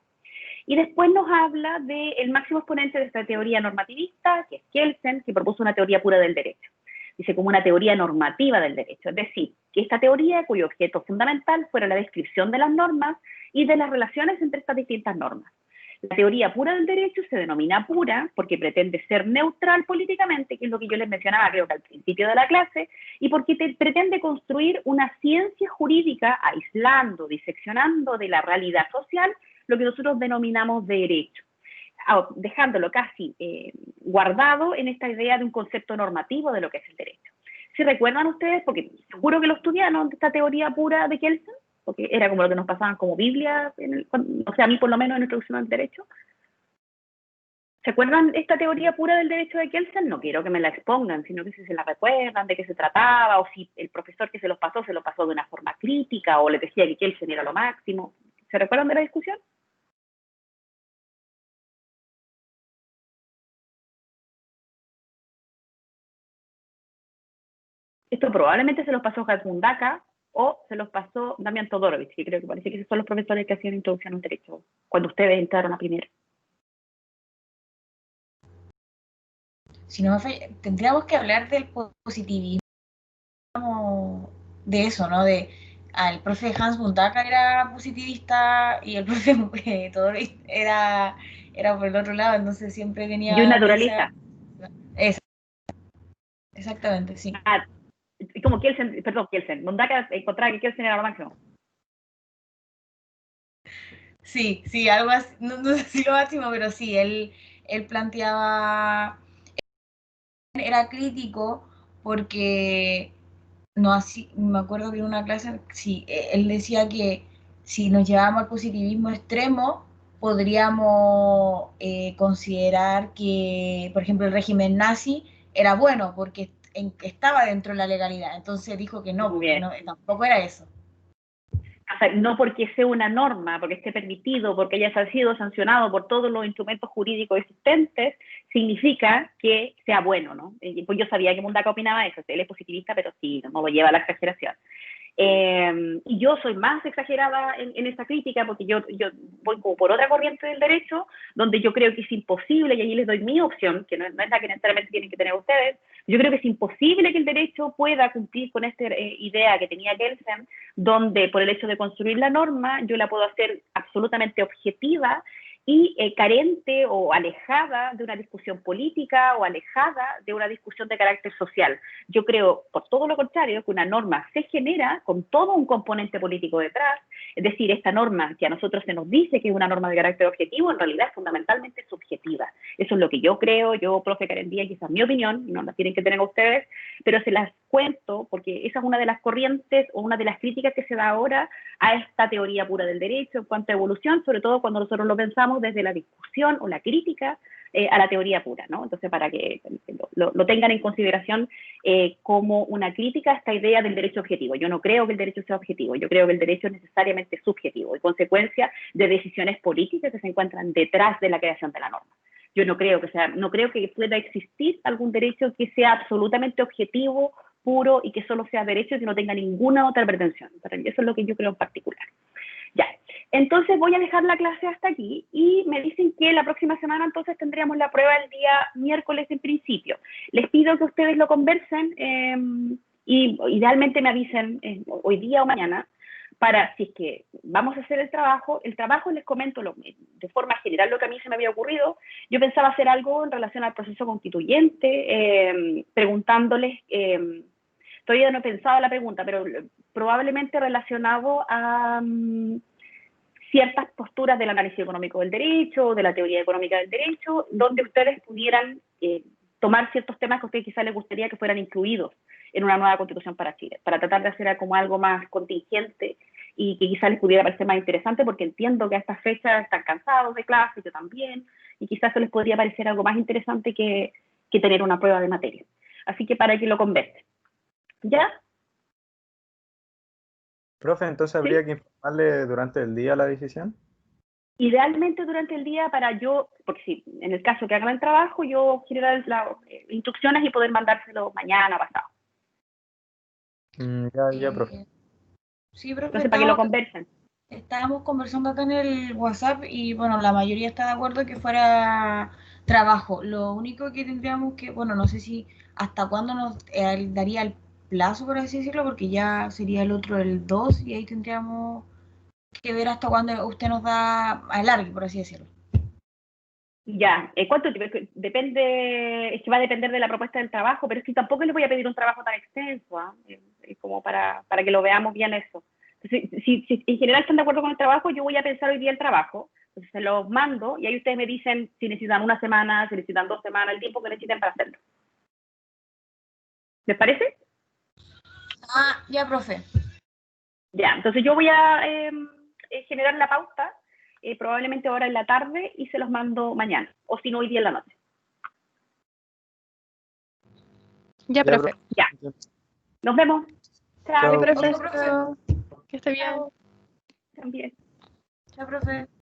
Y después nos habla del máximo exponente de esta teoría normativista, que es Kelsen, que propuso una teoría pura del derecho. Dice como una teoría normativa del derecho, es decir, que esta teoría cuyo objeto fundamental fuera la descripción de las normas y de las relaciones entre estas distintas normas. La teoría pura del derecho se denomina pura porque pretende ser neutral políticamente, que es lo que yo les mencionaba creo que al principio de la clase, y porque pretende construir una ciencia jurídica aislando, diseccionando de la realidad social lo que nosotros denominamos derecho, dejándolo casi guardado en esta idea de un concepto normativo de lo que es el derecho. ¿Se recuerdan ustedes? Porque seguro que lo estudiaron, esta teoría pura de Kelsen, porque era como lo que nos pasaban como Biblia, o sea, a mí por lo menos en introducción al derecho. ¿Se acuerdan esta teoría pura del derecho de Kelsen? No quiero que me la expongan, sino que si se la recuerdan, de qué se trataba, o si el profesor que se lo pasó de una forma crítica, o le decía que Kelsen era lo máximo. ¿Se recuerdan de la discusión? Esto probablemente se los pasó Hans Mundaka o se los pasó Damián Todorovic, que creo que parece que esos son los profesores que hacían introducción al derecho cuando ustedes entraron a primero. Si no me falla, tendríamos que hablar del positivismo, de eso, ¿no? El profe Hans Mundaka era positivista y el profe Todorovic era por el otro lado, entonces siempre Y un tenía naturalista. Exactamente, sí. Como Kelsen, Mundaka encontraba que Kelsen era lo máximo. Sí, algo así, no sé si lo máximo, pero sí, él planteaba, era crítico porque no así, me acuerdo que en una clase, sí, él decía que si nos llevamos al positivismo extremo, podríamos considerar que, por ejemplo, el régimen nazi era bueno porque estaba dentro de la legalidad. Entonces dijo que no, porque no, tampoco era eso. O sea, no porque sea una norma, porque esté permitido, porque haya sido sancionado por todos los instrumentos jurídicos existentes, significa que sea bueno, ¿no? Pues yo sabía que Mundaka opinaba eso, él es positivista, pero sí, no lo lleva a la exageración. Y yo soy más exagerada en esta crítica porque yo voy como por otra corriente del derecho, donde yo creo que es imposible, y ahí les doy mi opción, que no es la que necesariamente tienen que tener ustedes, yo creo que es imposible que el derecho pueda cumplir con esta idea que tenía Kelsen, donde por el hecho de construir la norma yo la puedo hacer absolutamente objetiva y carente o alejada de una discusión política o alejada de una discusión de carácter social. Yo creo, por todo lo contrario, que una norma se genera con todo un componente político detrás Es decir, esta norma que a nosotros se nos dice que es una norma de carácter objetivo, en realidad es fundamentalmente subjetiva. Eso es lo que yo creo, yo, profe Karen Díaz, quizás mi opinión, no la tienen que tener ustedes, pero se las cuento porque esa es una de las corrientes o una de las críticas que se da ahora a esta teoría pura del derecho en cuanto a evolución, sobre todo cuando nosotros lo pensamos desde la discusión o la crítica a la teoría pura, ¿no? Entonces, para que lo tengan en consideración como una crítica a esta idea del derecho objetivo. Yo no creo que el derecho sea objetivo, yo creo que el derecho es necesariamente subjetivo y consecuencia de decisiones políticas que se encuentran detrás de la creación de la norma. Yo no creo que pueda existir algún derecho que sea absolutamente objetivo, puro y que solo sea derecho y que no tenga ninguna otra pretensión. Eso es lo que yo creo en particular. Ya, entonces voy a dejar la clase hasta aquí y me dicen que la próxima semana entonces tendríamos la prueba el día miércoles en principio. Les pido que ustedes lo conversen y idealmente me avisen hoy día o mañana para, si es que vamos a hacer el trabajo les comento de forma general lo que a mí se me había ocurrido. Yo pensaba hacer algo en relación al proceso constituyente, preguntándoles, todavía no he pensado la pregunta, pero probablemente relacionado a ciertas posturas del análisis económico del derecho, de la teoría económica del derecho, donde ustedes pudieran tomar ciertos temas que a ustedes quizás les gustaría que fueran incluidos en una nueva constitución para Chile, para tratar de hacer como algo más contingente y que quizás les pudiera parecer más interesante, porque entiendo que a estas fechas están cansados de clase, yo también, y quizás eso les podría parecer algo más interesante que tener una prueba de materia. Así que para que lo conversen. ¿Ya? Profe, entonces habría que informarle durante el día la decisión. Idealmente durante el día para yo, porque si en el caso que hagan el trabajo, yo generar las instrucciones y poder mandárselo mañana pasado. Ya, profe. Sí, profe, Entonces, para que lo conversen. Estábamos conversando acá en el WhatsApp y bueno, la mayoría está de acuerdo que fuera trabajo. Lo único que tendríamos que, bueno, no sé si hasta cuándo nos daría el plazo, por así decirlo, porque ya sería el otro el 2 y ahí tendríamos que ver hasta cuándo usted nos da alargue, por así decirlo. Ya, ¿cuánto tiempo? Depende, es que va a depender de la propuesta del trabajo, pero es que tampoco les voy a pedir un trabajo tan extenso, como para que lo veamos bien eso. Entonces, si en general están de acuerdo con el trabajo, yo voy a pensar hoy día el trabajo, entonces se los mando y ahí ustedes me dicen si necesitan una semana, si necesitan 2 semanas, el tiempo que necesiten para hacerlo. ¿Les parece? Ah, ya, profe. Ya, entonces yo voy a generar la pauta, probablemente ahora en la tarde, y se los mando mañana, o si no, hoy día en la noche. Ya, profe. Ya. Nos vemos. Chao. Profe. Que esté bien. También. Chao, profe.